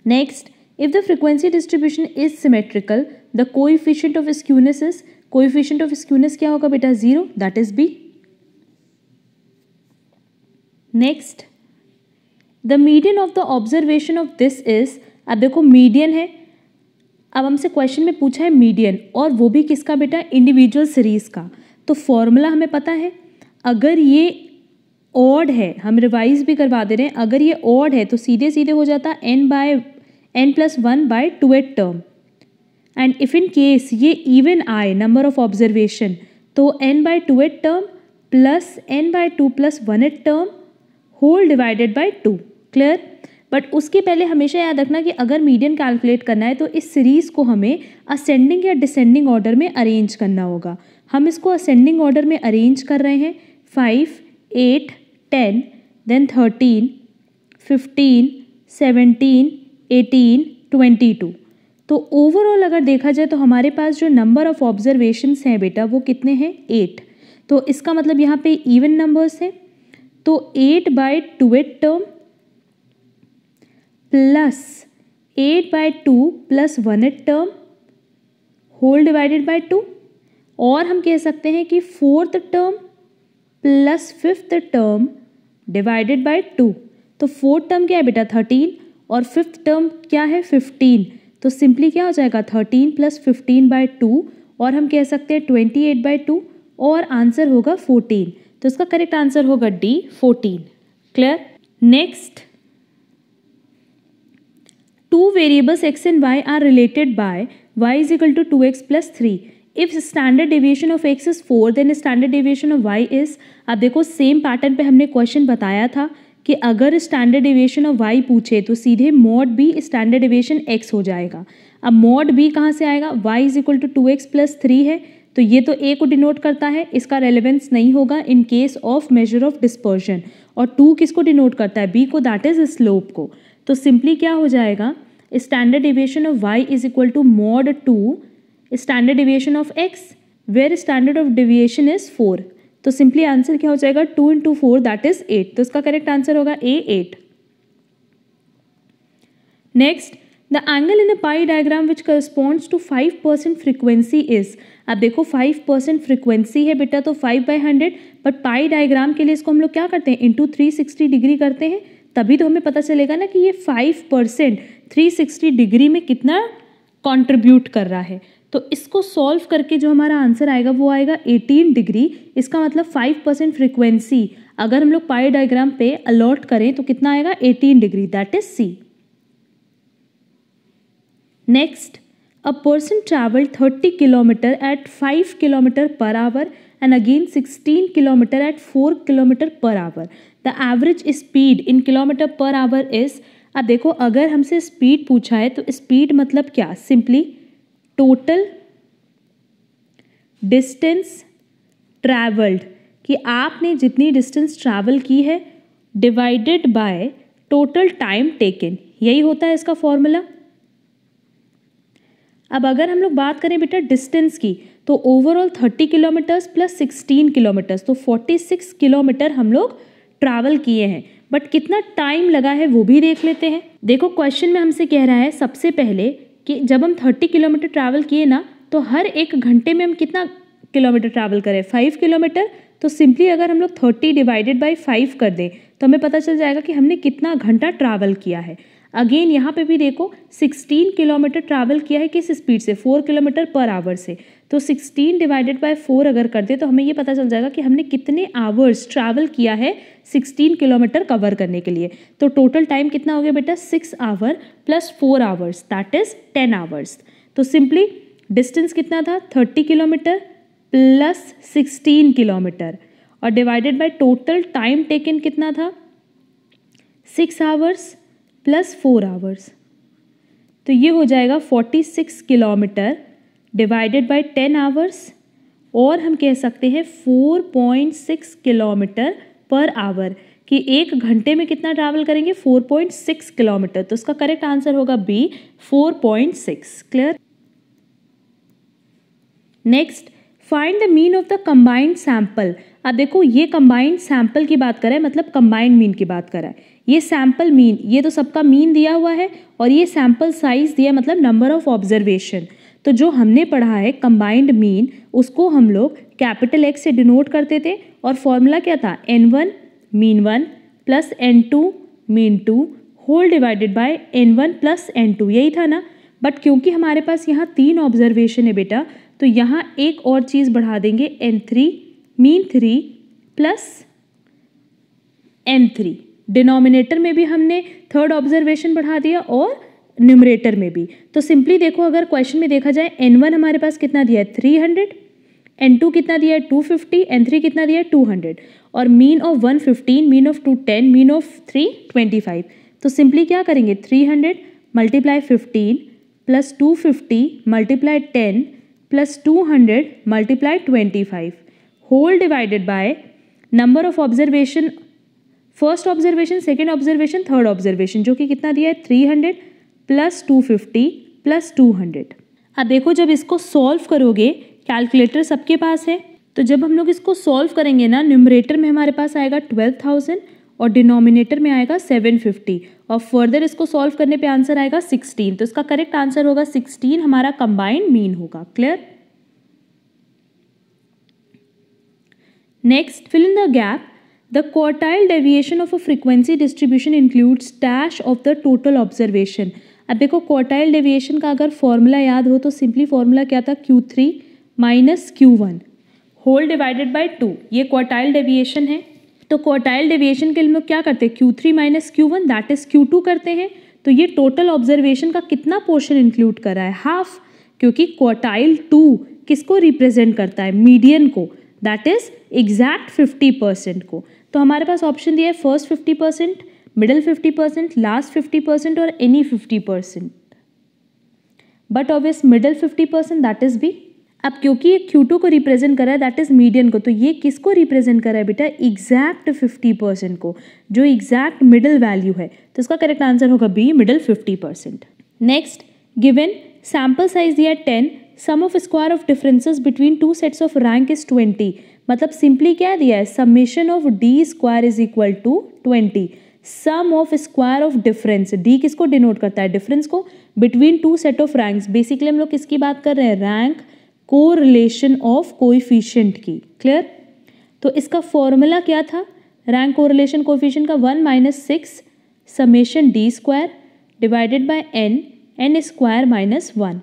Next, if the frequency distribution is symmetrical the coefficient of skewness is, coefficient of skewness क्या होगा बेटा? 0, that is B. Next, the median of the observation of this is, अब देखो median है, अब हमसे question में पूछा है मीडियन, और वो भी किसका बेटा? इंडिविजुअल सीरीज का। तो फॉर्मूला हमें पता है, अगर ये ऑड है, हम रिवाइज भी करवा दे रहे हैं, अगर ये ऑड है तो सीधे सीधे हो जाता n+1/2th term, and if in case ये इवन आए नंबर ऑफ ऑब्जर्वेशन तो n/2th term plus n/2 + 1th term whole divided by 2। Clear? But उसके पहले हमेशा याद रखना कि अगर मीडियन कैलकुलेट करना है तो इस सीरीज़ को हमें असेंडिंग या डिसेंडिंग ऑर्डर में अरेंज करना होगा। हम इसको असेंडिंग ऑर्डर में अरेंज कर रहे हैं, 5, 8, 10, देन 13, 15, 17, 18, 22। तो ओवरऑल अगर देखा जाए तो हमारे पास जो नंबर ऑफ ऑब्जर्वेशंस हैं बेटा वो कितने हैं? 8। तो इसका मतलब यहाँ पे इवन नंबर्स हैं, तो 8/2th term plus 8/2 + 1th term whole divided by 2, और हम कह सकते हैं कि 4th term plus 5th term divided by 2। तो 4th टर्म क्या है बेटा? 13, और 5th टर्म क्या है? 15। तो सिंपली क्या हो जाएगा? 13 + 15/2, और हम कह सकते हैं 28/2, और आंसर होगा 14। तो इसका करेक्ट आंसर होगा D, 14। Clear? Next, two variables x and y are related by y is equal to 2x plus 3. If standard deviation of x is 4 then standard deviation of y is, अब देखो same pattern पे हमने question बताया था कि अगर standard deviation of y पूछे तो सीधे mod b standard deviation x हो जाएगा। अब मॉड b कहाँ से आएगा? y is equal to 2x plus 3 है, तो ये तो a को डिनोट करता है, इसका रेलेवेंस नहीं होगा in case of measure of dispersion. और 2 किसको डिनोट करता है? b को, दैट इज स्लोप को। तो सिंपली क्या हो जाएगा? Standard deviation of y is equal to mod 2 standard deviation of x, where standard of deviation is 4। तो सिंपली आंसर क्या हो जाएगा? 2 × 4 दैट इज 8। तो इसका करेक्ट आंसर होगा A, 8। Next, the angle in a pie diagram which corresponds to 5% frequency is, अब देखो 5% frequency है बेटा, तो 5/100, बट पाई डायग्राम के लिए इसको हम लोग क्या करते हैं? इंटू 360 डिग्री करते हैं, तभी तो हमें पता चलेगा ना कि ये 5% 360 डिग्री में कितना कंट्रीब्यूट कर रहा है। तो इसको सॉल्व करके जो हमारा आंसर आएगा वो आएगा 18 डिग्री। इसका मतलब 5% फ्रीक्वेंसी अगर हम लोग पाई डायग्राम पे अलॉट करें तो कितना आएगा? 18 degree, that is C. Next, a person travelled 30 kilometre at 5 kilometre per hour and again 16 kilometer at 4 kilometer per hour. The average speed in kilometer per hour is, अब देखो अगर हमसे स्पीड पूछा है तो स्पीड मतलब क्या? सिंपली टोटल डिस्टेंस ट्रैवल्ड, कि आपने जितनी डिस्टेंस ट्रैवल की है divided by total time taken, यही होता है इसका फॉर्मूला। अब अगर हम लोग बात करें बेटा डिस्टेंस की तो ओवरऑल 30 किलोमीटर्स प्लस 16 किलोमीटर्स, तो 46 किलोमीटर हम लोग ट्रैवल किए हैं। बट कितना टाइम लगा है वो भी देख लेते हैं। देखो क्वेश्चन में हमसे कह रहा है सबसे पहले कि जब हम 30 किलोमीटर ट्रैवल किए ना तो हर एक घंटे में हम कितना किलोमीटर ट्रैवल करें? 5 किलोमीटर। तो सिंपली अगर हम लोग 30 डिवाइडेड बाई 5 कर दें तो हमें पता चल जाएगा कि हमने कितना घंटा ट्रैवल किया है। अगेन यहाँ पे भी देखो 16 किलोमीटर ट्रैवल किया है किस स्पीड से? 4 किलोमीटर पर आवर से। तो 16 डिवाइडेड बाय 4 अगर कर दे तो हमें ये पता चल जाएगा कि हमने कितने आवर्स ट्रैवल किया है 16 किलोमीटर कवर करने के लिए। तो टोटल टाइम कितना हो गया बेटा? 6 hour plus 4 hours, that is 10 hours. तो सिंपली डिस्टेंस कितना था? 30 किलोमीटर प्लस 16 किलोमीटर, और divided by total time taken कितना था? 6 आवर्स प्लस 4 आवर्स। तो ये हो जाएगा 46 किलोमीटर डिवाइडेड बाय 10 आवर्स, और हम कह सकते हैं 4.6 किलोमीटर पर आवर, कि एक घंटे में कितना ट्रैवल करेंगे? 4.6 किलोमीटर। तो इसका करेक्ट आंसर होगा B, 4.6। Clear? Next, find the mean of the combined sample. अब देखो ये कंबाइंड सैंपल की बात कर रहा है, मतलब कंबाइंड मीन की बात कर रहा है। ये सैंपल मीन, ये तो सबका मीन दिया हुआ है और ये सैंपल साइज दिया, मतलब नंबर ऑफ ऑब्जर्वेशन। तो जो हमने पढ़ा है कंबाइंड मीन, उसको हम लोग कैपिटल X से डिनोट करते थे और फॉर्मूला क्या था, N1 mean 1 plus N2 mean 2 whole divided by N1 plus N2, यही था ना। बट क्योंकि हमारे पास यहाँ 3 ऑब्जर्वेशन है बेटा, तो यहाँ एक और चीज़ बढ़ा देंगे, N3 mean 3 plus N3। Denominator में भी हमने थर्ड ऑब्जर्वेशन बढ़ा दिया और न्यूमरेटर में भी। तो सिंपली देखो, अगर क्वेश्चन में देखा जाए N1 हमारे पास कितना दिया है 300, N2 कितना दिया है 250, N3 कितना दिया है 200 और mean of 1 15, mean of 2 10, mean of 3 25। तो सिंपली क्या करेंगे, 300 multiply 15 plus 250 multiply 10 plus 200 multiply 25 whole divided by number of observation, first observation, second observation, third observation, जो कि कितना दिया है 300 प्लस 250 प्लस 200। अब देखो जब इसको सॉल्व करोगे, कैलकुलेटर सबके पास है, तो जब हम लोग इसको सॉल्व करेंगे ना, न्यूमरेटर में हमारे पास आएगा 12,000 और डिनोमिनेटर में आएगा 750 और फर्दर इसको सॉल्व करने पे आंसर आएगा 16। तो इसका करेक्ट आंसर होगा 16, हमारा कंबाइंड मीन होगा। Clear? Next, fill in the gap. The quartile deviation of a frequency distribution includes dash of the total observation। अब देखो क्वार्टाइल डेविएशन का अगर फॉर्मूला याद हो तो सिंपली फॉर्मूला क्या था, Q3 minus Q1 whole divided by 2। ये क्वार्टाइल डेविएशन है। तो क्वार्टाइल डेविएशन के लिए हम लोग क्या करते हैं, Q3 minus Q1 that is Q2 करते हैं। तो ये टोटल ऑब्जर्वेशन का कितना पोर्शन इंक्लूड कर रहा है, हाफ, क्योंकि क्वार्टाइल 2 किसको रिप्रेजेंट करता है, मीडियन को, दैट इज एग्जैक्ट 50% को। तो हमारे पास ऑप्शन दिया है फर्स्ट 50%, मिडिल 50%, लास्ट 50% और any 50%। But obvious middle 50% that is B. अब क्योंकि ये Q2 को रिप्रेजेंट कर रहा है दैट इज मीडियन को, तो ये किसको रिप्रेजेंट कर रहा है बेटा, एग्जैक्ट 50% को, जो एग्जैक्ट मिडिल वैल्यू है। तो इसका करेक्ट आंसर होगा B, middle 50%। Next, given sample size दिया 10, sum of square of differences between two sets of rank is 20। मतलब सिंपली क्या दिया है, summation of D square is equal to 20। Sum of square of difference, D किसको denote करता है, difference को, between two set of ranks. Basically हम लोग किसकी बात कर रहे हैं, रैंक कोरिलेशन ऑफ कोएफिशिएंट की। क्लियर? तो इसका फॉर्मूला क्या था, रैंक कोरिलेशन कोएफिशिएंट का 1 minus 6 summation d square divided by n square minus 1।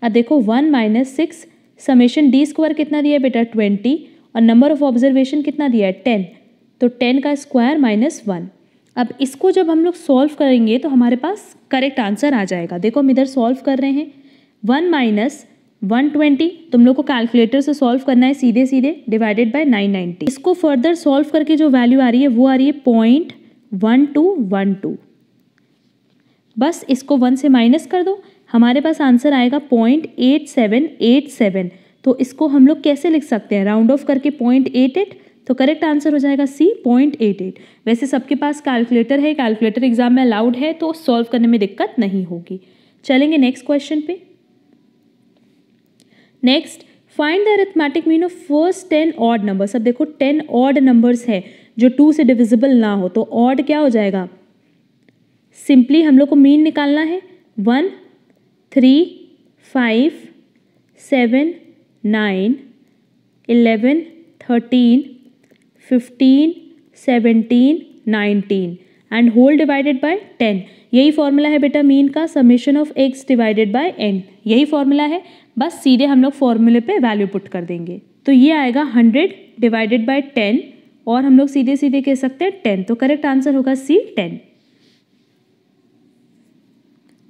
अब देखो 1 माइनस 6 समेशन डी स्क्वायर कितना दिया है बेटा 20 और नंबर ऑफ ऑब्जर्वेशन कितना दिया है 10, तो 10 का स्क्वायर माइनस 1। अब इसको जब हम लोग सॉल्व करेंगे तो हमारे पास करेक्ट आंसर आ जाएगा। देखो हम इधर सॉल्व कर रहे हैं, 1 माइनस 120 तुम लोग को कैलकुलेटर से सॉल्व करना है सीधे सीधे, डिवाइडेड बाय 990। इसको फर्दर सॉल्व करके जो वैल्यू आ रही है वो आ रही है 0.1212। बस इसको 1 से माइनस कर दो, हमारे पास आंसर आएगा 0.8787। तो इसको हम लोग कैसे लिख सकते हैं, राउंड ऑफ करके 0.88, तो करेक्ट आंसर हो जाएगा सी 0.88। वैसे सबके पास कैलकुलेटर है, कैलकुलेटर एग्जाम में अलाउड है, तो सॉल्व करने में दिक्कत नहीं होगी। चलेंगे नेक्स्ट क्वेश्चन पे। Next, find the arithmetic mean of first 10 odd numbers. अब देखो 10 ऑड नंबर्स है जो 2 से डिविजिबल ना हो, तो ऑड क्या हो जाएगा, सिंपली हम लोग को मीन निकालना है, 1 3 5 7 9 11 13 15 17 19 एंड होल डिवाइडेड बाय 10। यही फॉर्मूला है बेटा मीन का, summation of x divided by n, यही फॉर्मूला है। बस सीधे हम लोग फॉर्मूले पे वैल्यू पुट कर देंगे, तो ये आएगा 100 डिवाइडेड बाय 10 और हम लोग सीधे सीधे कह सकते हैं 10, तो करेक्ट आंसर होगा सी 10।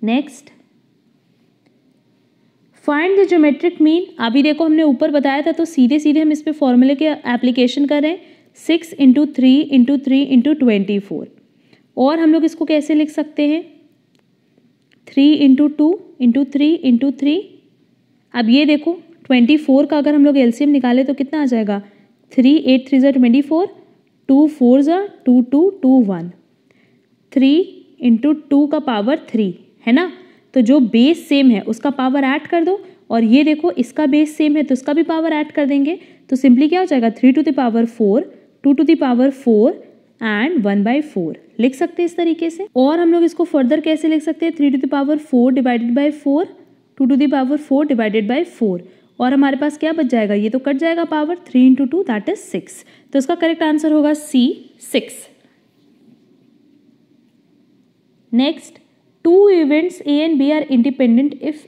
Next, find the geometric mean. अभी देखो हमने ऊपर बताया था, तो सीधे सीधे हम इस पे फॉर्मूले के एप्लीकेशन कर रहे हैं, 6 × 3 × 3 × 24। और हम लोग इसको कैसे लिख सकते हैं, 3 × 2 × 3 × 3। अब ये देखो 24 का अगर हम लोग एलसीएम निकाले तो कितना आ जाएगा, 3 8 3 = 24, 2 4 = 2 2 2 1, 3 × 2 का पावर 3 है ना। तो जो बेस सेम है उसका पावर ऐड कर दो और ये देखो इसका बेस सेम है तो इसका भी पावर ऐड कर देंगे, तो सिंपली क्या हो जाएगा 3 to the power 4, 2 to the power 4 and 1/4 लिख सकते हैं इस तरीके से। और हम लोग इसको फर्दर कैसे लिख सकते हैं, 3 to the power 4 divided by 4, 2 to the power 4 divided by 4, और हमारे पास क्या बच जाएगा, ये तो कट जाएगा पावर, 3 इंटू 2 दैट इज 6। तो इसका करेक्ट आंसर होगा C 6। Next, 2 events A and B are independent if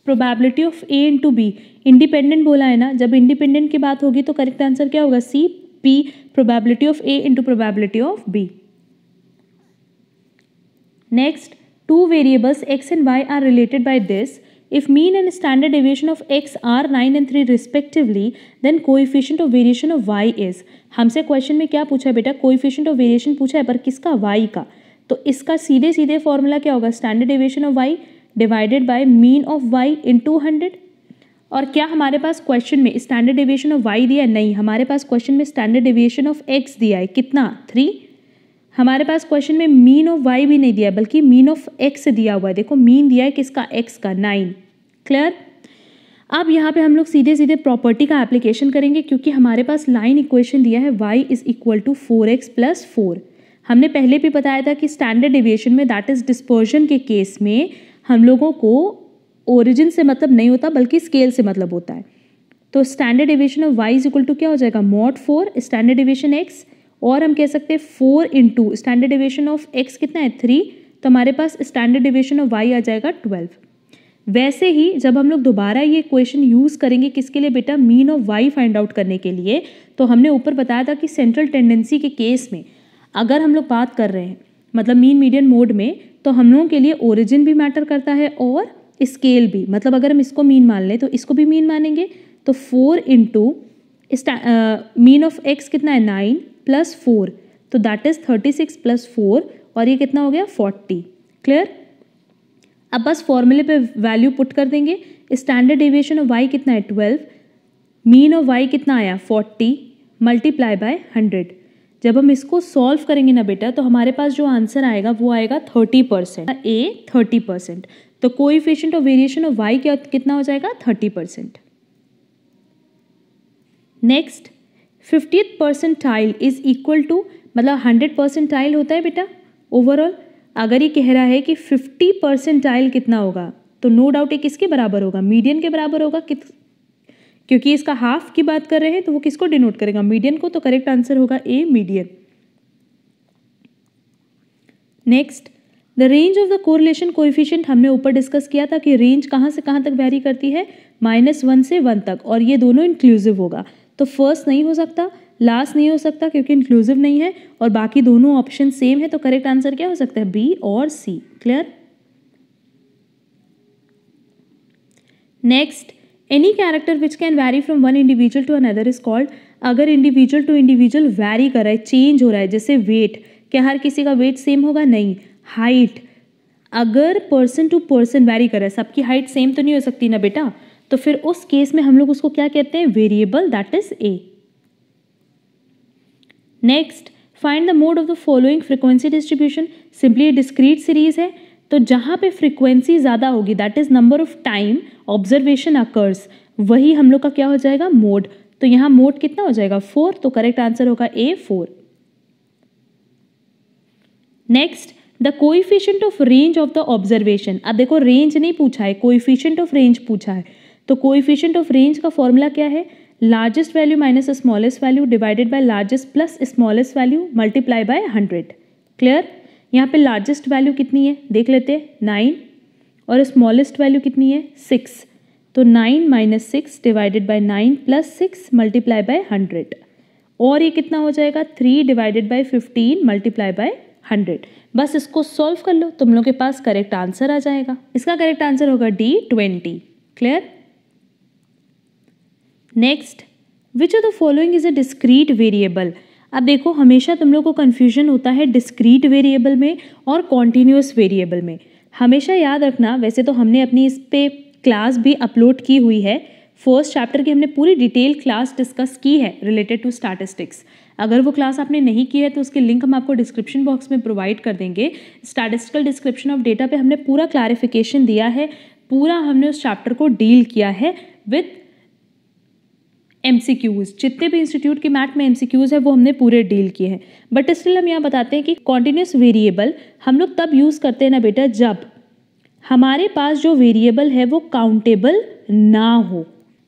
probability of A into B, independent बोला है ना, जब इंडिपेंडेंट की बात होगी तो करेक्ट आंसर क्या होगा C P probability of A into probability of B। Next, 2 variables x and y are related by this. If mean and standard deviation of x are 9 and 3 respectively, then coefficient of variation of y is। हमसे question में क्या पूछा है बेटा, coefficient of variation पूछा है, पर किसका, y का। तो इसका सीधे सीधे फॉर्मूला क्या होगा, standard deviation of y divided by mean of y into 100। और क्या हमारे पास क्वेश्चन में स्टैंडर्ड डेविएशन ऑफ y दिया है, नहीं, हमारे पास क्वेश्चन में स्टैंडर्ड डेविएशन ऑफ x दिया है, कितना, 3। हमारे पास क्वेश्चन में मीन ऑफ y भी नहीं दिया है, बल्कि मीन ऑफ x दिया हुआ है। देखो मीन दिया है किसका, x का, 9। क्लियर। अब यहाँ पे हम लोग सीधे सीधे प्रॉपर्टी का एप्लीकेशन करेंगे, क्योंकि हमारे पास लाइन इक्वेशन दिया है y is equal to 4x plus 4। हमने पहले भी बताया था कि स्टैंडर्ड डेविएशन में, दैट इज डिस्पर्जन के केस में, हम लोगों को ओरिजिन से मतलब नहीं होता बल्कि स्केल से मतलब होता है। तो standard deviation of y is equal to क्या हो जाएगा, mod 4 स्टैंडर्ड डेविएशन x, और हम कह सकते हैं 4 into standard deviation of x कितना है, 3, तो हमारे पास स्टैंडर्ड डेविएशन ऑफ y आ जाएगा 12। वैसे ही जब हम लोग दोबारा ये इक्वेशन यूज़ करेंगे किसके लिए बेटा, mean of y find out करने के लिए, तो हमने ऊपर बताया था कि सेंट्रल टेंडेंसी के केस में अगर हम लोग बात कर रहे हैं मतलब मीन मीडियन मोड में, तो हम लोगों के लिए ओरिजिन भी मैटर करता है और स्केल भी। मतलब अगर हम इसको मीन मान लें तो इसको भी मीन मानेंगे, तो 4 इंटू मीन ऑफ x कितना है, 9 प्लस 4, तो दैट इज 36 प्लस 4, और ये कितना हो गया, 40। क्लियर। अब बस फॉर्मूले पे वैल्यू पुट कर देंगे। स्टैंडर्ड डेविएशन ऑफ y कितना है, 12, मीन ऑफ y कितना आया, 40, मल्टीप्लाई बाय 100। जब हम इसको सॉल्व करेंगे ना बेटा, तो हमारे पास जो आंसर आएगा वो आएगा 30%, A 30%। तो coefficient of variation of y क्या कितना हो जाएगा, 30%। Next, 50th percentile is equal to, मतलब 100 परसेंटाइल होता है बेटा ओवरऑल। अगर ये कह रहा है कि 50 परसेंटाइल कितना होगा, तो नो डाउट ये किसके बराबर होगा, मीडियन के बराबर होगा। क्योंकि इसका हाफ की बात कर रहे हैं तो वो किसको डिनोट करेगा, मीडियन को। तो करेक्ट आंसर होगा A, median. Next, the range of the correlation coefficient हमने ऊपर डिस्कस किया था कि रेंज कहाँ से कहाँ तक वैरी करती है, -1 से 1 तक, और ये दोनों इंक्लूसिव होगा। तो फर्स्ट नहीं हो सकता, लास्ट नहीं हो सकता क्योंकि इंक्लूसिव नहीं है, और बाकी दोनों ऑप्शन सेम है। तो करेक्ट आंसर क्या हो सकता है, बी और C. Clear. Next, any character which can vary from one individual to another is called. अगर इंडिविजुअल टू इंडिविजुअल वैरी कर रहा है, चेंज हो रहा है, जैसे वेट, क्या हर किसी का वेट सेम होगा, नहीं। हाइट, अगर पर्सन टू पर्सन वैरी कर रहा है, सबकी हाइट सेम तो नहीं हो सकती ना बेटा, तो फिर उस केस में हम लोग उसको क्या कहते हैं, variable, that is a. Next, find the mode of the following frequency distribution. Simply discrete series है, तो जहाँ पे फ्रीक्वेंसी ज़्यादा होगी, that is number of time observation occurs, वही हम लोग का क्या हो जाएगा, मोड। तो यहाँ मोड कितना हो जाएगा, 4, तो करेक्ट आंसर होगा ए, 4। Next, the coefficient of range of the observation. अब देखो रेंज नहीं पूछा है, कोएफिशिएंट ऑफ रेंज पूछा है। तो कोएफिशिएंट ऑफ रेंज का फॉर्मूला क्या है, largest value minus smallest value divided by largest plus smallest value multiply by 100। Clear. यहाँ पे लार्जेस्ट वैल्यू कितनी है देख लेते हैं, 9, और स्मॉलेस्ट वैल्यू कितनी है, 6। तो 9 minus 6 divided by 9 plus 6 multiply by 100, और ये कितना हो जाएगा, 3 डिवाइडेड बाय 15 मल्टीप्लाई बाय 100। बस इसको सॉल्व कर लो, तुम लोग के पास करेक्ट आंसर आ जाएगा। इसका करेक्ट आंसर होगा D, 20। Clear. Next, which of the following is a discrete variable. अब देखो हमेशा तुम लोग को कन्फ्यूजन होता है डिस्क्रीट वेरिएबल में और कॉन्टिन्यूस वेरिएबल में। हमेशा याद रखना, वैसे तो हमने अपनी इस पे क्लास भी अपलोड की हुई है, फर्स्ट चैप्टर की हमने पूरी डिटेल क्लास डिस्कस की है रिलेटेड टू स्टैटिस्टिक्स। अगर वो क्लास आपने नहीं की है तो उसकी लिंक हम आपको डिस्क्रिप्शन बॉक्स में प्रोवाइड कर देंगे। स्टैटिस्टिकल डिस्क्रिप्शन ऑफ डेटा पे हमने पूरा क्लैरिफिकेशन दिया है, पूरा हमने उस चैप्टर को डील किया है विद MCQs। जितने भी इंस्टीट्यूट की मैथ में MCQs है वो हमने पूरे डील किए हैं। बट स्टिल हम यहाँ बताते हैं कि कॉन्टिन्यूस वेरिएबल हम लोग तब यूज़ करते हैं ना बेटा, जब हमारे पास जो वेरिएबल है वो काउंटेबल ना हो,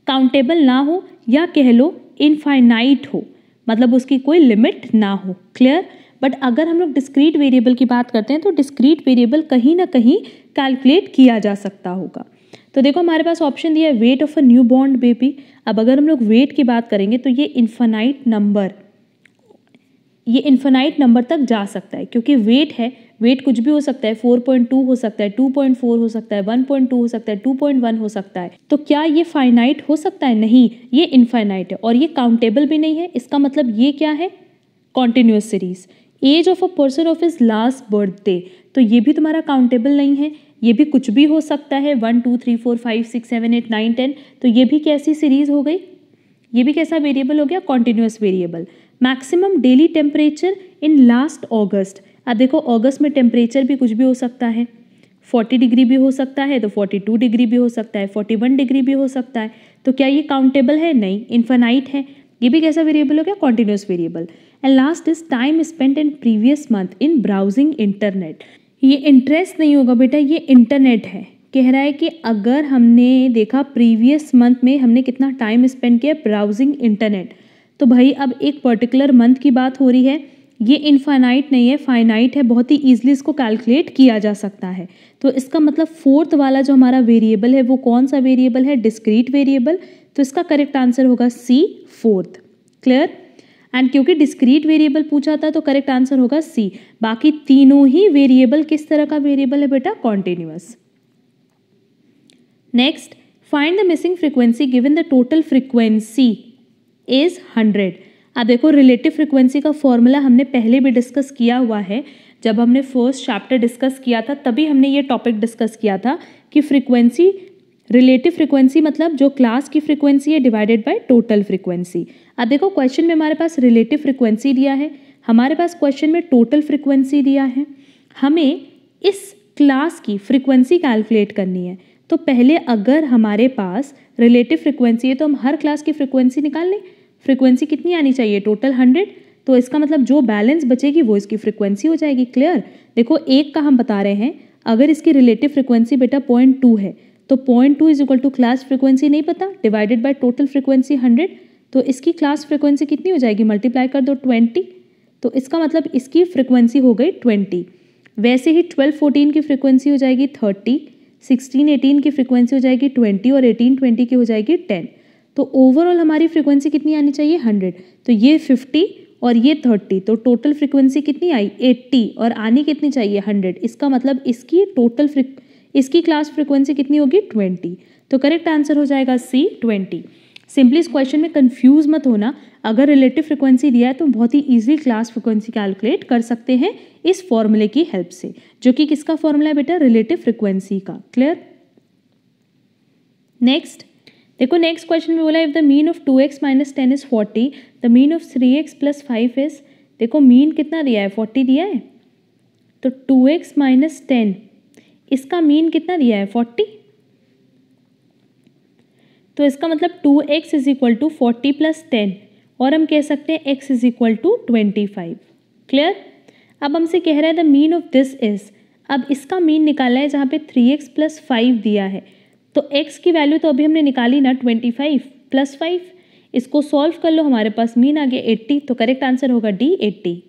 काउंटेबल ना हो या कह लो इनफाइनाइट हो, मतलब उसकी कोई लिमिट ना हो। क्लियर? बट अगर हम लोग डिस्क्रीट वेरिएबल की बात करते हैं तो डिस्क्रीट वेरिएबल कहीं ना कहीं कैलकुलेट किया जा सकता होगा। तो देखो हमारे पास ऑप्शन दिया है weight of a new born baby. अब अगर हम लोग वेट की बात करेंगे तो ये इन्फाइनाइट नंबर तक जा सकता है, क्योंकि वेट है, वेट कुछ भी हो सकता है, 4.2 हो सकता है, 2.4 हो सकता है, 1.2 हो सकता है, 2.1 हो सकता है। तो क्या ये फाइनाइट हो सकता है? नहीं, ये इनफाइनाइट है और ये काउंटेबल भी नहीं है। इसका मतलब ये क्या है? Continuous series. Age of a person of his last birthday, तो ये भी तुम्हारा काउंटेबल नहीं है, ये भी कुछ भी हो सकता है, 1 2 3 4 5 6 7 8 9 10। तो ये भी कैसी सीरीज हो गई? ये भी कैसा वेरिएबल हो गया? Continuous variable. Maximum daily temperature in last August. अब देखो अगस्त में टेम्परेचर भी कुछ भी हो सकता है, 40 डिग्री भी हो सकता है, तो 42 डिग्री भी हो सकता है, 41 डिग्री भी हो सकता है। तो क्या ये काउंटेबल है? नहीं, इन्फाइनाइट है। ये भी कैसा वेरिएबल हो गया? Continuous variable. And last is time spent in previous month in browsing internet. ये इंटरेस्ट नहीं होगा बेटा, ये इंटरनेट है। कह रहा है कि अगर हमने देखा प्रीवियस मंथ में हमने कितना टाइम स्पेंड किया ब्राउजिंग इंटरनेट, तो भाई अब एक पर्टिकुलर मंथ की बात हो रही है, ये इनफाइनाइट नहीं है, फाइनाइट है, बहुत ही ईजिली इसको कैलकुलेट किया जा सकता है। तो इसका मतलब फोर्थ वाला जो हमारा वेरिएबल है वो कौन सा वेरिएबल है? Discrete variable. तो इसका करेक्ट आंसर होगा सी, फोर्थ। क्लियर? एंड क्योंकि डिस्क्रीट वेरिएबल पूछा था तो करेक्ट आंसर होगा सी। बाकी तीनों ही वेरिएबल किस तरह का वेरिएबल है बेटा? Continuous. Next, find the missing frequency given the total frequency is 100। अब देखो रिलेटिव फ्रीक्वेंसी का फॉर्मूला हमने पहले भी डिस्कस किया हुआ है। जब हमने फर्स्ट चैप्टर डिस्कस किया था तभी हमने ये टॉपिक डिस्कस किया था कि फ्रीक्वेंसी, रिलेटिव फ्रीक्वेंसी मतलब जो क्लास की फ्रीक्वेंसी है डिवाइडेड बाय टोटल फ्रीक्वेंसी। अब देखो क्वेश्चन में हमारे पास रिलेटिव फ्रीक्वेंसी दिया है, हमारे पास क्वेश्चन में टोटल फ्रीक्वेंसी दिया है। हमें इस क्लास की फ्रीक्वेंसी कैलकुलेट करनी है। तो पहले अगर हमारे पास रिलेटिव फ्रीक्वेंसी है तो हम हर क्लास की फ्रीक्वेंसी निकाल लें। फ्रीक्वेंसी कितनी आनी चाहिए? टोटल 100। तो इसका मतलब जो बैलेंस बचेगी वो इसकी फ्रीक्वेंसी हो जाएगी। क्लियर? देखो एक का हम बता रहे हैं, अगर इसकी रिलेटिव फ्रीक्वेंसी बेटा 0.2 है तो 0.2 is equal to class frequency नहीं पता, डिवाइडेड बाय टोटल फ्रीक्वेंसी 100। तो इसकी क्लास फ्रीक्वेंसी कितनी हो जाएगी? मल्टीप्लाई कर दो 20। तो इसका मतलब इसकी फ्रीक्वेंसी हो गई 20। वैसे ही 12-14 की फ्रीक्वेंसी हो जाएगी 30, 16-18 की फ्रीक्वेंसी हो जाएगी 20 और 18-20 की हो जाएगी 10। तो ओवरऑल हमारी फ्रीक्वेंसी कितनी आनी चाहिए? 100। तो ये 50 और ये 30, तो टोटल फ्रीक्वेंसी कितनी आई? 80 और आनी कितनी चाहिए? 100। इसका मतलब इसकी टोटल इसकी क्लास फ्रीक्वेंसी कितनी होगी? 20। तो करेक्ट आंसर हो जाएगा सी, 20। सिंपली इस क्वेश्चन में कंफ्यूज मत होना, अगर रिलेटिव फ्रीक्वेंसी दिया है तो बहुत ही इजीली क्लास फ्रीक्वेंसी कैलकुलेट कर सकते हैं इस फॉर्मूले की हेल्प से, जो कि किसका फॉर्मूला है बेटा? रिलेटिव फ्रीक्वेंसी का। क्लियर? नेक्स्ट देखो, नेक्स्ट क्वेश्चन में बोला if the mean of 2x minus 10 is 40, the mean of 3x plus 5 is, देखो मीन कितना दिया है? 40 दिया है। तो 2x माइनस 10 इसका मीन कितना दिया है? 40। तो इसका मतलब 2x is equal to 40 plus 10, और हम कह सकते हैं x is equal to 25। Clear? अब हमसे कह रहा है the mean of this is, अब इसका मीन निकाला है जहाँ पे 3x प्लस 5 दिया है। तो x की वैल्यू तो अभी हमने निकाली ना 25 प्लस 5, इसको सॉल्व कर लो, हमारे पास मीन आ गया 80। तो करेक्ट आंसर होगा D, 80।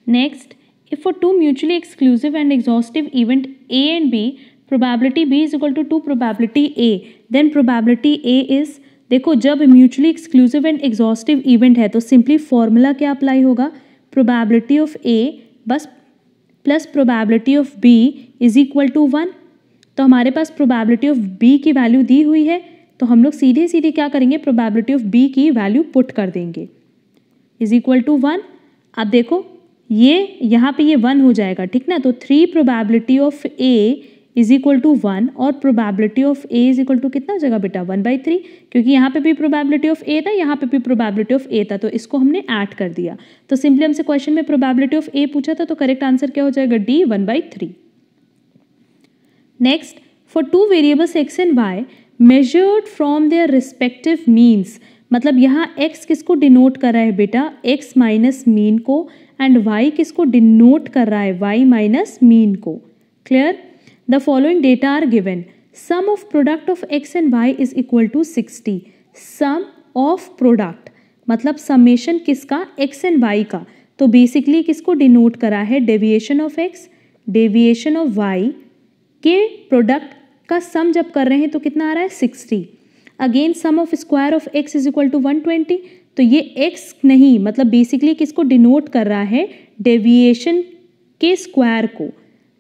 Next, if for two mutually exclusive and exhaustive event A and B, probability B is equal to 2 probability A, then probability A is, देखो जब mutually exclusive and exhaustive event है तो simply formula क्या apply होगा? Probability of A बस plus probability of B is equal to 1। तो हमारे पास प्रोबेबिलिटी ऑफ B की वैल्यू दी हुई है, तो हम लोग सीधे सीधे क्या करेंगे? प्रोबेबिलिटी ऑफ B की वैल्यू पुट कर देंगे, इज इक्वल टू 1। अब देखो ये यहाँ पे ये 1 हो जाएगा, ठीक ना? तो 3 probability of A is equal to 1 और probability of A is equal to कितना हो जाएगा बेटा? 1/3, क्योंकि यहाँ पे भी प्रोबेबिलिटी ऑफ A था, यहाँ पे भी प्रोबेबिलिटी ऑफ A था, तो इसको हमने ऐड कर दिया। तो सिंपली हमसे क्वेश्चन में प्रोबेबिलिटी ऑफ A पूछा था, तो करेक्ट आंसर क्या हो जाएगा? D, 1/3। Next, for two variables x and y measured from their respective means, मतलब यहाँ x किसको डिनोट कर रहा है बेटा, x माइनस मीन को, एंड y किसको डिनोट कर रहा है, y माइनस मीन को। Clear? The following data are given, sum of product of x and y is equal to 60। Sum of product मतलब समेशन किसका, x एंड y का, तो बेसिकली किसको डिनोट करा है, deviation of x, deviation of y के product का sum जब कर रहे हैं तो कितना आ रहा है, 60। Again sum of square of x is equal to 120, तो ये x नहीं, मतलब बेसिकली किसको डिनोट कर रहा है, डेविएशन के स्क्वायर को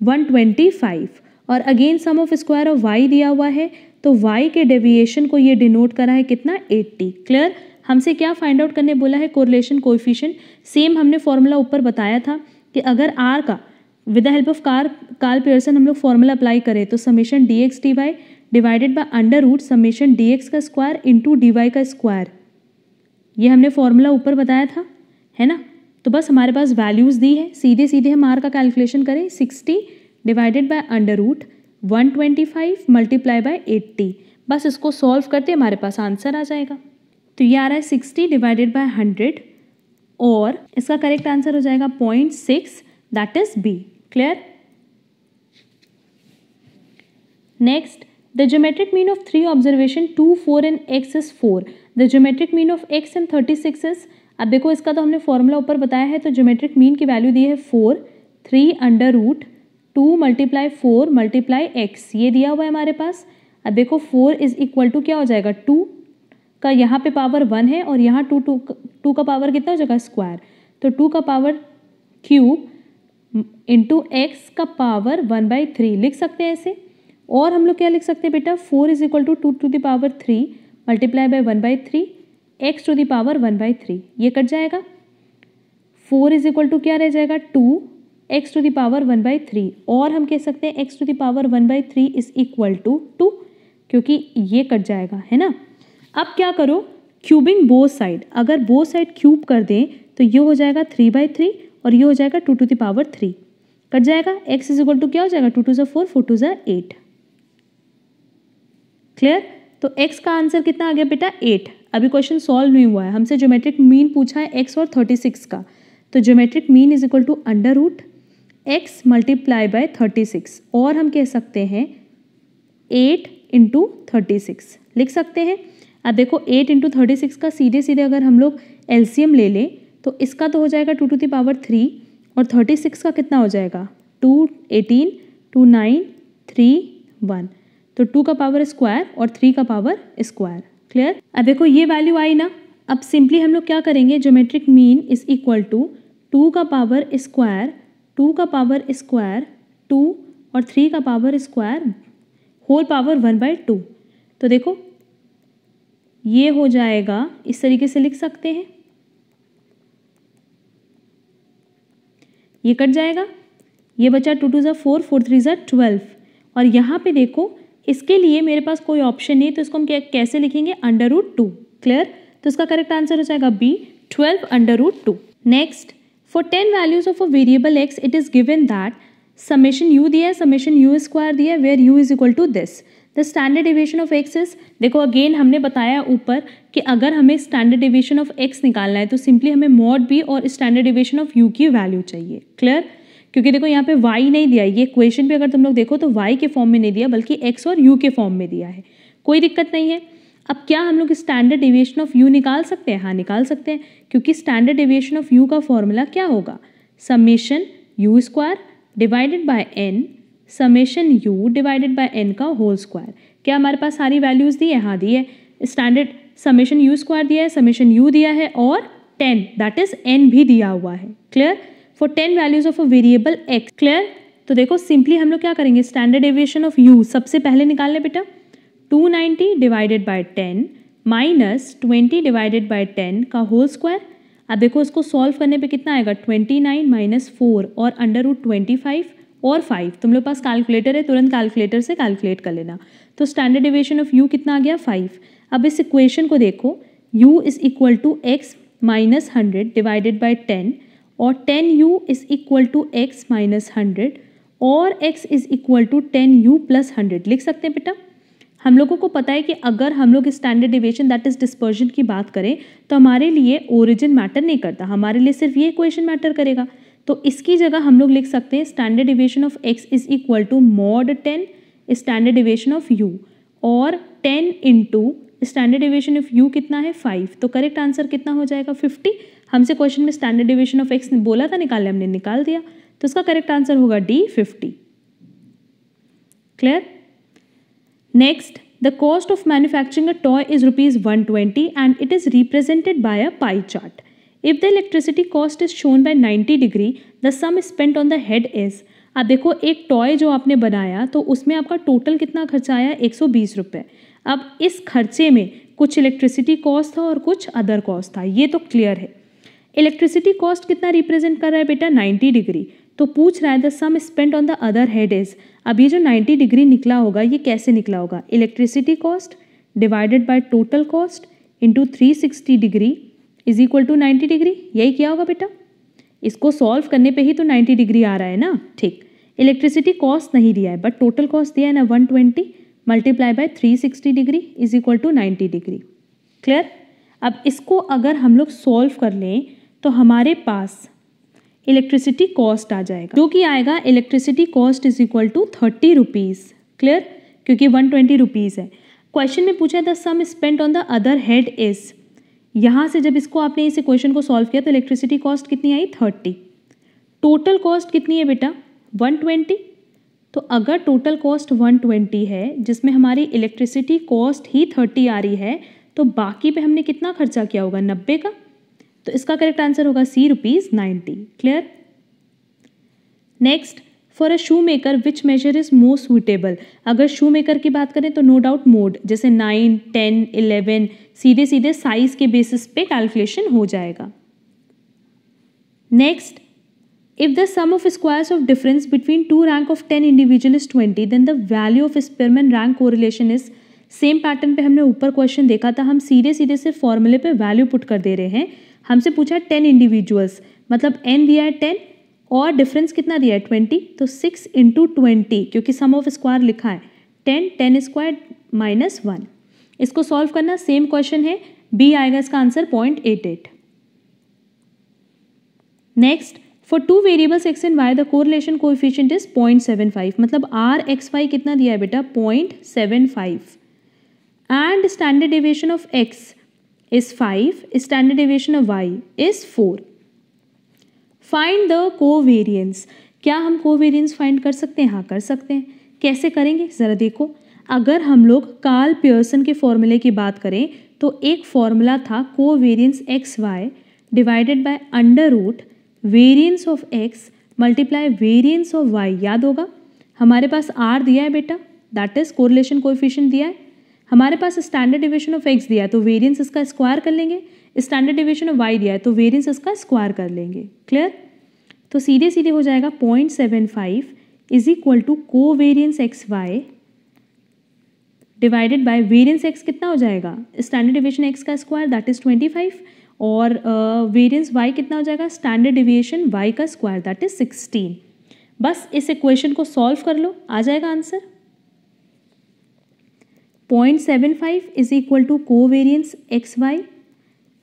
125। और again sum of square of y दिया हुआ है, तो y के डेविएशन को ये डिनोट करा है कितना, 80। क्लियर? हमसे क्या फाइंड आउट करने बोला है, कोरिलेशन कोएफिशिएंट। सेम हमने फॉर्मूला ऊपर बताया था कि अगर r का with the help of Karl Pearson हम लोग फॉर्मूला अप्लाई करें तो summation dx dy divided by under root summation dx का स्क्वायर इंटू dy का स्क्वायर, ये हमने फॉर्मूला ऊपर बताया था, है ना। तो बस हमारे पास वैल्यूज़ दी है, सीधे सीधे हम r का कैलकुलेशन करें, 60 divided by under root 125 multiply by 80, बस इसको सॉल्व करते हमारे पास आंसर आ जाएगा। तो ये आ रहा है 60 डिवाइडेड बाय 100 और इसका करेक्ट आंसर हो जाएगा 0.6, that is B. Clear? Next, the geometric mean of 3 observation 2, 4 and x is 4। The geometric mean of x and 36 is, अब देखो इसका तो हमने फॉर्मूला ऊपर बताया है, तो ज्योमेट्रिक मीन की वैल्यू दी है 4, 3 under root 2 multiply 4 multiply x, ये दिया हुआ है हमारे पास। अब देखो 4 इज इक्वल टू क्या हो जाएगा, 2 का यहाँ पे पावर 1 है और यहाँ 2 का पावर कितना हो जाएगा, स्क्वायर, तो 2 का पावर क्यूब इंटू एक्स का पावर 1/3 लिख सकते हैं ऐसे। और हम लोग क्या लिख सकते हैं बेटा, 4 is equal to 2 to the power 3 multiply by 1/3 x to the power 1/3, ये कट जाएगा। 4 इज इक्वल टू क्या रह जाएगा, 2 एक्स टू द पावर 1/3, और हम कह सकते हैं x to the power 1/3 is equal to 2, क्योंकि ये कट जाएगा, है ना। अब क्या करो, क्यूबिंग बोथ साइड, अगर बोथ साइड क्यूब कर दें तो ये हो जाएगा 3/3 और ये हो जाएगा 2 टू द पावर 3, कट जाएगा। x इज इक्वल टू क्या हो जाएगा, 2 2 4 4 2 8। क्लियर? तो x का आंसर कितना आ गया बेटा, 8। अभी क्वेश्चन सॉल्व नहीं हुआ है, हमसे ज्योमेट्रिक मीन पूछा है x और 36 का, तो geometric mean is equal to under root x multiply by 36, और हम कह सकते हैं 8 इंटू 36 लिख सकते हैं। अब देखो 8 इंटू 36 का सीधे सीधे अगर हम लोग एलसीएम ले लें तो इसका तो हो जाएगा 2 टू द पावर 3 और 36 का कितना हो जाएगा, 2 18 2 9 3 1, तो 2 का पावर स्क्वायर और 3 का पावर स्क्वायर। क्लियर? अब देखो ये वैल्यू आई ना, अब सिंपली हम लोग क्या करेंगे, geometric mean is equal to 2 का पावर स्क्वायर 2 का पावर स्क्वायर 2 और 3 का पावर स्क्वायर होल पावर 1/2। तो देखो ये हो जाएगा, इस तरीके से लिख सकते हैं, ये कट जाएगा, ये बचा 2 2 4 4 3 12, और यहाँ पे देखो इसके लिए मेरे पास कोई ऑप्शन नहीं, तो इसको हम कैसे लिखेंगे, अंडर रूट 2। क्लियर? तो इसका करेक्ट आंसर हो जाएगा B, 12 under root 2। Next, for 10 values of a variable x it is given that summation u दिया है, समेशन u स्क्वायर दिया है, where u is equal to this. The standard deviation of x is, देखो again हमने बताया ऊपर कि अगर हमें स्टैंडर्ड डेविएशन ऑफ x निकालना है तो सिंपली हमें मॉड b और स्टैंडर्ड डेविएशन ऑफ u की वैल्यू चाहिए। क्लियर? क्योंकि देखो यहाँ पे y नहीं दिया, ये इक्वेशन पे अगर तुम लोग देखो तो y के फॉर्म में नहीं दिया बल्कि x और u के फॉर्म में दिया है, कोई दिक्कत नहीं है। अब क्या हम लोग स्टैंडर्ड डेविएशन ऑफ u निकाल सकते हैं, हाँ निकाल सकते हैं, क्योंकि स्टैंडर्ड डेविएशन ऑफ u का फॉर्मूला क्या होगा, summation u square divided bye n summation u divided by n का होल स्क्वायर। क्या हमारे पास सारी वैल्यूज दी है, हाँ दी है। स्टैंडर्ड समेशन u स्क्वायर दिया है, समेशन u दिया है, और 10 दैट इज n भी दिया हुआ है। Clear? For 10 values of a variable x। Clear? तो देखो सिंपली हम लोग क्या करेंगे, स्टैंडर्ड डेविएशन ऑफ u सबसे पहले निकाल लें बेटा, 290 divided by 10 minus 20 divided by 10 का होल स्क्वायर। अब देखो इसको सॉल्व करने पे कितना आएगा, 29 माइनस 4 और अंडर रूट 25 और 5, तुम लोग पास कैलकुलेटर है, तुरंत कैलकुलेटर से कैलकुलेट कर लेना। तो स्टैंडर्ड डेविएशन ऑफ u कितना आ गया, 5। अब इस इक्वेशन को देखो, u is equal to x minus 100 divided by 10 और 10u is equal to x minus 100 और x is equal to 10u plus 100 लिख सकते हैं बेटा। हम लोगों को पता है कि अगर हम लोग standard deviation that is dispersion की बात करें तो हमारे लिए ओरिजिन मैटर नहीं करता, हमारे लिए सिर्फ ये इक्वेशन मैटर करेगा। तो इसकी जगह हम लोग लिख सकते हैं standard deviation of x is equal to mod 10 standard deviation of u, और 10 into standard deviation of u कितना है 5। तो करेक्ट आंसर कितना हो जाएगा 50। हमसे क्वेश्चन में स्टैंडर्ड डिविएशन ऑफ x बोला था निकालने, हमने निकाल दिया, तो इसका करेक्ट आंसर होगा D 50। Clear. Next, the cost of manufacturing a toy is ₹120 and it is represented by a pie chart. If the electricity cost is shown by 90 degree the sum spent on the head is. अब देखो एक toy जो आपने बनाया तो उसमें आपका total कितना खर्चा आया 120 रुपये। अब इस खर्चे में कुछ इलेक्ट्रिसिटी कॉस्ट था और कुछ अदर कॉस्ट था, ये तो क्लियर है। इलेक्ट्रिसिटी कॉस्ट कितना रिप्रेजेंट कर रहा है बेटा 90 डिग्री, तो पूछ रहा है the sum spent on the other head is. अब ये जो 90 डिग्री निकला होगा ये कैसे निकला होगा, electricity cost divided by total cost into 360 degree is equal to 90 degree, यही किया होगा बेटा। इसको सॉल्व करने पे ही तो 90 डिग्री आ रहा है ना। ठीक, इलेक्ट्रिसिटी कॉस्ट नहीं दिया है बट टोटल कॉस्ट दिया है ना 120 multiply by 360 degree is equal to 90 degree. Clear. अब इसको अगर हम लोग सॉल्व कर लें तो हमारे पास इलेक्ट्रिसिटी कॉस्ट आ जाएगा, जो कि आएगा electricity cost is equal to 30 rupees. Clear, क्योंकि 120 रुपीज़ है। क्वेश्चन में पूछा the sum spent on the other head is. यहाँ से जब इसको आपने इस इक्वेशन को सॉल्व किया तो इलेक्ट्रिसिटी कॉस्ट कितनी आई 30। टोटल कॉस्ट कितनी है बेटा 120। तो अगर टोटल कॉस्ट 120 है जिसमें हमारी इलेक्ट्रिसिटी कॉस्ट ही 30 आ रही है तो बाकी पे हमने कितना खर्चा किया होगा 90 का। तो इसका करेक्ट आंसर होगा C ₹90। Clear. Next, for a shoe maker which measure is most suitable. अगर शू मेकर की बात करें तो नो डाउट मोड जैसे 9, 10, 11 सीधे सीधे साइज के बेसिस पे कैलकुलेशन हो जाएगा। Next, if the sum of squares of difference between two rank of 10 individual is 20 then the value of Spearman rank correlation is। Same pattern पे हमने ऊपर क्वेश्चन देखा था, हम सीधे सीधे से फॉर्मूले पे वैल्यू पुट कर दे रहे हैं। हमसे पूछा 10 इंडिविजुअल्स, मतलब n दिया है 10 और डिफरेंस कितना दिया है 20, तो 6 इंटू 20 क्योंकि सम ऑफ स्क्वायर लिखा है 10, 10 स्क्वायर माइनस 1। इसको सॉल्व करना सेम क्वेश्चन है, बी आएगा इसका answer 0.88। Next, for two variables x and y the correlation coefficient is 0.75, मतलब r x y कितना दिया है बेटा 0.75 and standard deviation of x is 5, standard deviation of y is 4। Find the covariance. क्या हम कोवेरिएंस फाइंड कर सकते हैं? हाँ कर सकते हैं। कैसे करेंगे ज़रा देखो। अगर हम लोग कार्ल पियर्सन के फॉर्मूले की बात करें तो एक फॉर्मूला था covariance x y divided by under root variance of x multiply variance of y. याद होगा हमारे पास आर दिया है बेटा, दैट इज कोरिलेशन कोएफिशिएंट दिया है। हमारे पास स्टैंडर्ड डेविएशन ऑफ एक्स दिया है तो वेरिएंस इसका स्क्वायर कर लेंगे, स्टैंडर्ड डेविएशन ऑफ वाई दिया है तो वेरिएंस इसका स्क्वायर कर लेंगे। क्लियर। तो सीधे सीधे हो जाएगा 0.75 is equal to covariance x y divided by variance x कितना हो जाएगा स्टैंडर्ड डेविएशन एक्स का स्क्वायर दैट इज 25 और वेरिएंस वाई कितना हो जाएगा स्टैंडर्ड डेविएशन वाई का स्क्वायर दैट इज 16। बस इस इक्वेशन को सॉल्व कर लो, आ जाएगा answer. 0.75 is equal to covariance x y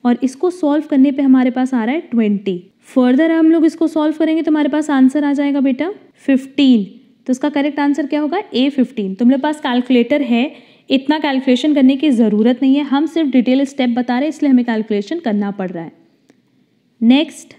और इसको सॉल्व करने पे हमारे पास आ रहा है 20। फर्दर हम लोग इसको सॉल्व करेंगे तो हमारे पास आंसर आ जाएगा बेटा 15। तो इसका करेक्ट आंसर क्या होगा A15। तो मेरे पास कैलकुलेटर है, इतना कैलकुलेशन करने की ज़रूरत नहीं है, हम सिर्फ डिटेल स्टेप बता रहे हैं इसलिए हमें कैलकुलेशन करना पड़ रहा है। Next,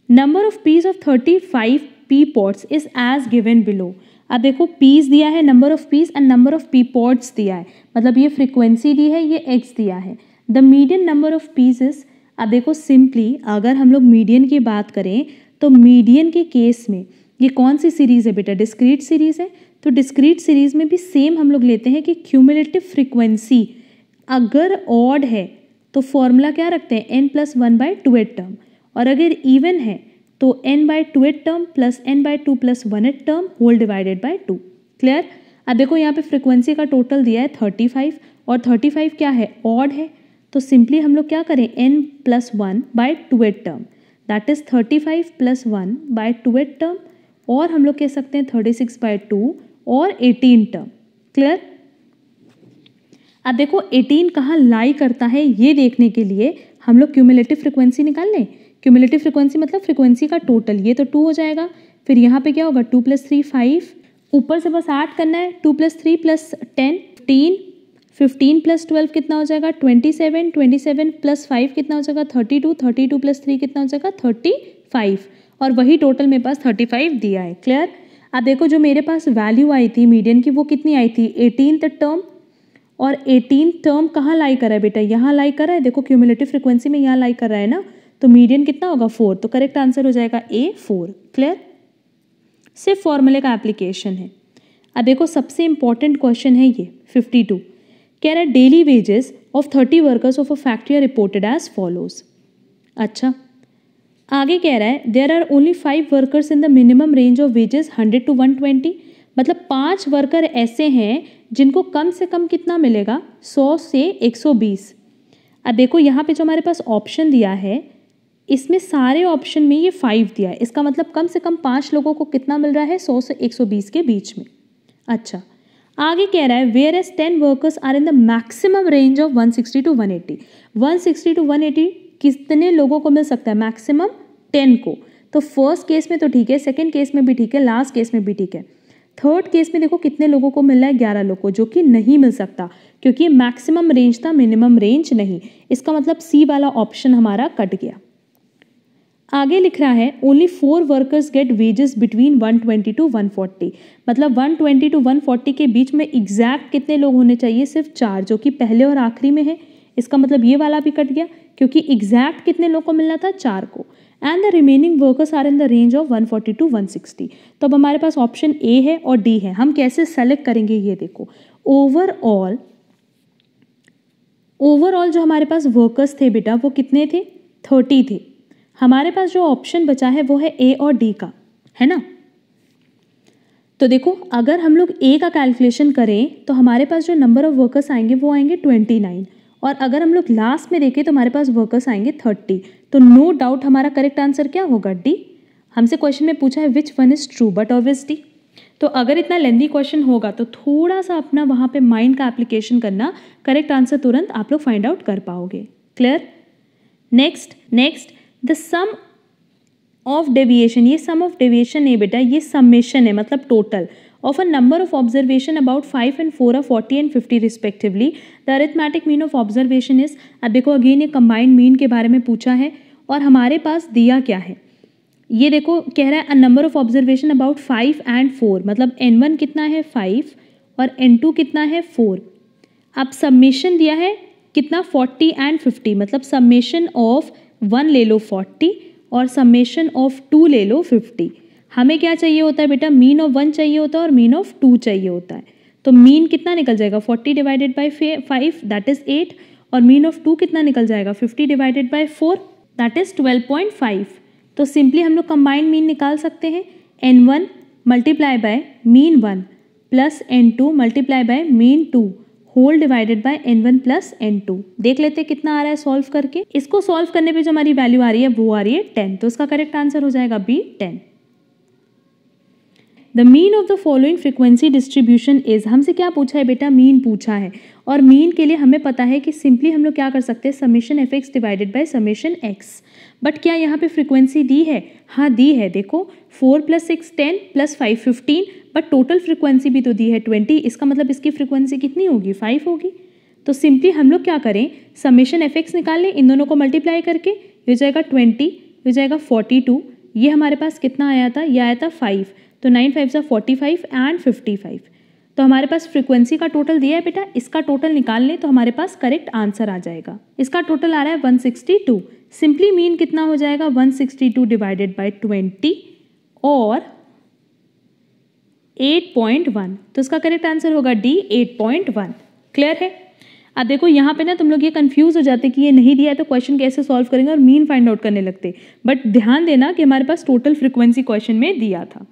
number of piece of 35 P pots is as given below. अब देखो पीस दिया है, number of piece and number of P pots दिया है, मतलब ये फ्रीक्वेंसी दी है, ये एक्स दिया है। The median number of piece is. अब देखो सिंपली अगर हम लोग मीडियन की बात करें तो मीडियन के केस में ये कौन सी सीरीज़ है बेटा डिस्क्रीट सीरीज़ है। तो डिस्क्रीट सीरीज़ में भी सेम हम लोग लेते हैं कि क्यूमुलेटिव फ्रीक्वेंसी अगर ऑड है तो फॉर्मूला क्या रखते हैं n+1/2th टर्म, और अगर इवन है तो n/2th term plus n/2 + 1th term whole divided by 2। Clear. अब देखो यहाँ पे फ्रीक्वेंसी का टोटल दिया है 35 और 35 क्या है ऑड है, तो सिंपली हम लोग क्या करें n+1/2th term that is 35 + 1/2th term और हम लोग कह सकते हैं 36/2 और 18 टर्म। क्लियर? अब देखो 18 कहाँ लाई करता है ये देखने के लिए हम लोग क्यूमुलेटिव फ्रीक्वेंसी निकाल लें। क्यूमुलेटिव फ्रीक्वेंसी मतलब फ्रीक्वेंसी का टोटल, ये तो 2 हो जाएगा। फिर यहाँ पे क्या होगा 2 + 3 5, ऊपर से बस 8 करना है। 2 + 3 + 10 15, 15 + 12 कितना हो जाएगा 27, 27 + 5 कितना हो जाएगा 32, 32 + 3 कितना हो जाएगा 35, और वही टोटल मेरे पास 35 दिया है। क्लियर? अब देखो जो मेरे पास वैल्यू आई थी मीडियन की वो कितनी आई थी 18th टर्म, और 18 टर्म कहाँ लाई कर रहा है बेटा, यहाँ लाई कर रहा है। देखो क्यूमुलेटिव फ्रीक्वेंसी में यहाँ लाई कर रहा है ना, तो मीडियन कितना होगा 4, तो करेक्ट आंसर हो जाएगा A 4। क्लियर? सिर्फ फॉर्मूले का एप्लीकेशन है। अब देखो सबसे इंपॉर्टेंट क्वेश्चन है ये 52, कह रहा है daily wages of 30 workers of a factory are reported as follows. अच्छा, आगे कह रहा है there are only 5 workers in the minimum range of wages 100 to 120, मतलब 5 वर्कर ऐसे हैं जिनको कम से कम कितना मिलेगा 100 से 120। अब देखो यहाँ पे जो हमारे पास ऑप्शन दिया है इसमें सारे ऑप्शन में ये 5 दिया है, इसका मतलब कम से कम 5 लोगों को कितना मिल रहा है 100 से 120 के बीच में। अच्छा, आगे कह रहा है whereas 10 workers are in the maximum range of 160 to 180। 160 to 180 कितने लोगों को मिल सकता है मैक्सिमम 10 को। तो फर्स्ट केस में तो ठीक है, सेकंड केस में भी ठीक है, लास्ट केस में भी ठीक है। थर्ड केस में देखो कितने लोगों को मिल रहा है 11 लोगों को, जो कि नहीं मिल सकता क्योंकि मैक्सिमम रेंज था मिनिमम रेंज नहीं। इसका मतलब सी वाला ऑप्शन हमारा कट गया। आगे लिख रहा है only 4 workers get wages between 120 to 140, मतलब 120 to 140 के बीच में एग्जैक्ट कितने लोग होने चाहिए सिर्फ 4, जो कि पहले और आखिरी में है। इसका मतलब ये वाला भी कट गया क्योंकि एग्जैक्ट कितने लोग को मिलना था 4 को। And the remaining workers are in the range of 140 to 160। तो अब हमारे पास ऑप्शन ए है और डी है, हम कैसे सेलेक्ट करेंगे ये देखो। ओवरऑल जो हमारे पास वर्कर्स थे बेटा वो कितने थे 30 थे। हमारे पास जो ऑप्शन बचा है वो है ए और डी का, है ना। तो देखो अगर हम लोग ए का कैलकुलेशन करें तो हमारे पास जो नंबर ऑफ वर्कर्स आएंगे वो आएंगे 29, और अगर हम लोग लास्ट में देखें तो हमारे पास वर्कर्स आएंगे 30। तो नो डाउट हमारा करेक्ट आंसर क्या होगा डी। हमसे क्वेश्चन में पूछा है which one is true, but obvious D. तो अगर इतना लेंथी क्वेश्चन होगा तो थोड़ा सा अपना वहाँ पे माइंड का एप्लीकेशन करना, करेक्ट आंसर तुरंत आप लोग फाइंड आउट कर पाओगे। Clear? Next the sum of deviation, ये सम ऑफ डेविएशन है बेटा, ये समेशन है मतलब total of a number of observation about 5 and 4 are 40 and 50 respectively. The arithmetic mean of observation is, अब देखो अगेन ये कंबाइंड मीन के बारे में पूछा है और हमारे पास दिया क्या है, ये देखो कह रहा है a number of observation about 5 and 4, मतलब n1 कितना है 5 और n2 कितना है 4। अब समेशन दिया है कितना 40 and 50, मतलब समेशन ऑफ 1 ले लो 40 और समेशन ऑफ 2 ले लो 50। हमें क्या चाहिए होता है बेटा, मीन ऑफ 1 चाहिए होता है और मीन ऑफ 2 चाहिए होता है। तो मीन कितना निकल जाएगा 40 डिवाइडेड बाई 5 दैट इज 8, और मीन ऑफ 2 कितना निकल जाएगा 50 डिवाइडेड बाई 4 दैट इज 12.5। तो सिंपली हम लोग कंबाइंड मीन निकाल सकते हैं, n1 multiply by mean 1 plus n2 multiply by mean 2 whole divided by n1 plus n2। देख लेते हैं कितना आ रहा है सॉल्व करके। इसको सॉल्व करने पे जो हमारी वैल्यू आ रही है वो आ रही है 10, तो इसका करेक्ट आंसर हो जाएगा B 10। The mean of the following frequency distribution is, हमसे क्या पूछा है बेटा, मीन पूछा है, और मीन के लिए हमें पता है कि सिंपली हम लोग क्या कर सकते हैं summation F x divided by summation x. But क्या यहाँ पे फ्रीक्वेंसी दी है, हाँ दी है। देखो 4 + 6 10 + 5 15, बट टोटल फ्रीक्वेंसी भी तो दी है 20, इसका मतलब इसकी फ्रीक्वेंसी कितनी होगी 5 होगी। तो सिंपली हम लोग क्या करें समेशन एफ एक्स निकाल लें, इन दोनों को मल्टीप्लाई करके ये हो जाएगा 20, हो जाएगा 42, ये हमारे पास कितना आया था, ये आया था 5, तो 9 5 45 एंड 55। तो हमारे पास फ्रीक्वेंसी का टोटल दिया है बेटा, इसका टोटल निकाल लें तो हमारे पास करेक्ट आंसर आ जाएगा। इसका टोटल आ रहा है 162। सिंपली मीन कितना हो जाएगा 162 डिवाइडेड बाई 20 और 8.1, तो इसका करेक्ट आंसर होगा डी 8.1। क्लियर है? अब देखो यहाँ पे ना तुम लोग ये कंफ्यूज हो जाते कि ये नहीं दिया है तो क्वेश्चन कैसे सॉल्व करेंगे और मीन फाइंड आउट करने लगते, बट ध्यान देना कि हमारे पास टोटल फ्रीक्वेंसी क्वेश्चन में दिया था।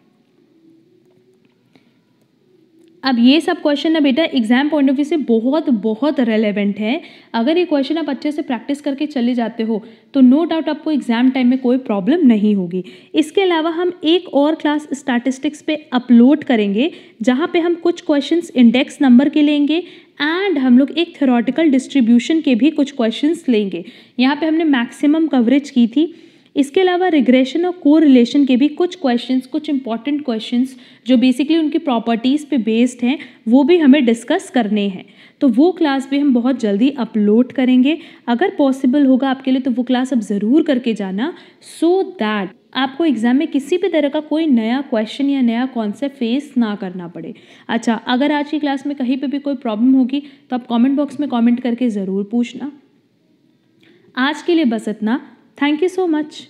अब ये सब क्वेश्चन ना बेटा एग्जाम पॉइंट ऑफ व्यू से बहुत बहुत रेलेवेंट है। अगर ये क्वेश्चन आप अच्छे से प्रैक्टिस करके चले जाते हो तो नो डाउट आपको एग्जाम टाइम में कोई प्रॉब्लम नहीं होगी। इसके अलावा हम एक और क्लास स्टैटिस्टिक्स पे अपलोड करेंगे जहाँ पे हम कुछ क्वेश्चंस इंडेक्स नंबर के लेंगे एंड हम लोग एक थ्योरेटिकल डिस्ट्रीब्यूशन के भी कुछ क्वेश्चंस लेंगे। यहाँ पे हमने मैक्सिमम कवरेज की थी। इसके अलावा रिग्रेशन और कोरिलेशन के भी कुछ क्वेश्चंस, कुछ इंपॉर्टेंट क्वेश्चंस जो बेसिकली उनकी प्रॉपर्टीज़ पे बेस्ड हैं, वो भी हमें डिस्कस करने हैं। तो वो क्लास भी हम बहुत जल्दी अपलोड करेंगे। अगर पॉसिबल होगा आपके लिए तो वो क्लास आप ज़रूर करके जाना, सो दैट आपको एग्जाम में किसी भी तरह का कोई नया क्वेश्चन या नया कॉन्सेप्ट फेस ना करना पड़े। अच्छा, अगर आज की क्लास में कहीं पे भी कोई प्रॉब्लम होगी तो आप कमेंट बॉक्स में कमेंट करके ज़रूर पूछना। आज के लिए बस इतना। Thank you so much.